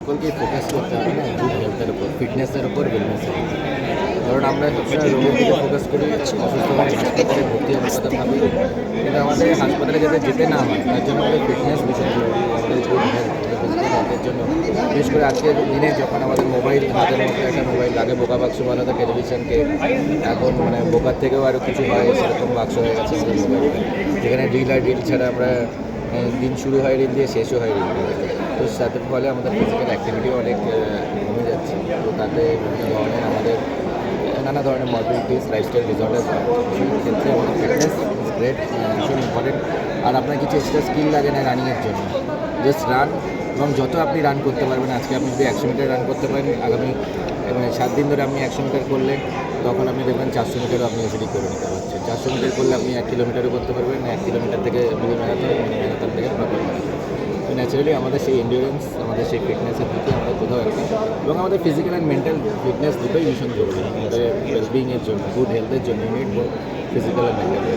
সকলকেই ফোকাস করতে হবে না গুড হেলথের উপর, ফিটনেসের উপর, ওয়েলনেসের উপর। কারণ আমরা সবসময় রোগের দিকে ফোকাস করি, অসুস্থ হয়ে হাসপাতালে ভর্তি হওয়ার কথা ভাবি, কিন্তু আমাদের হাসপাতালে যাতে যেতে না হয় তার জন্য আমাদের ফিটনেস ভীষণ জরুরি। আমাদের গুড হেলথ, ফিজিক্যাল হেলথের জন্য বিশেষ করে আজকের দিনে যখন আমাদের মোবাইল হাতের মধ্যে একটা মোবাইল, আগে বোকা বাক্স বলা হতো টেলিভিশনকে, এখন মানে বোকার থেকেও আরও কিছু হয় সেরকম বাক্স হয়ে গেছে আমাদের মোবাইলটা, যেখানে রিল আর রিল ছাড়া আমরা দিন শুরু হয় রিল দিয়ে, শেষও হয় রিল দিয়ে। তো তার ফলে আমাদের ফিজিক্যাল অ্যাক্টিভিটিও অনেক কমে যাচ্ছে। তো তাতে বিভিন্ন ধরনের আমাদের নানা ধরনের মর্বিডিটিস, লাইফস্টাইল ডিসঅর্ডার হয়। সেই ক্ষেত্রে আমাদের ফিটনেস ইজ গ্রেট, ভীষণ ইম্পর্টেন্ট। আর আপনার কিছু এক্সট্রা স্কিল লাগে না রানিংয়ের জন্য, জাস্ট রান। এবং যত আপনি রান করতে পারবেন, আজকে আপনি যদি 100 মিটার রান করতে পারেন, আগামী 7 দিন ধরে আপনি 100 মিটার করলে তখন আপনি দেখবেন 400 মিটারও আপনি ইজিলি করে নিতে পারছেন। 400 মিটার করলে আপনি 1 কিলোমিটারও করতে পারবেন, 1 কিলোমিটার থেকে মিনি ম্যারাথন, মিনি ম্যারাথন থেকে প্রপার ম্যারাথন। তো ন্যাচারালি আমাদের সেই এন্ডিওরেন্স, আমাদের সেই ফিটনেসের দিকে আমরা কোথাও একটা, এবং আমাদের ফিজিক্যাল অ্যান্ড মেন্টাল ফিটনেস দুটোই ভীষণ জরুরি আমাদের ওয়েলবিংয়ের জন্য, গুড হেলথের জন্য। You need both physical and mental.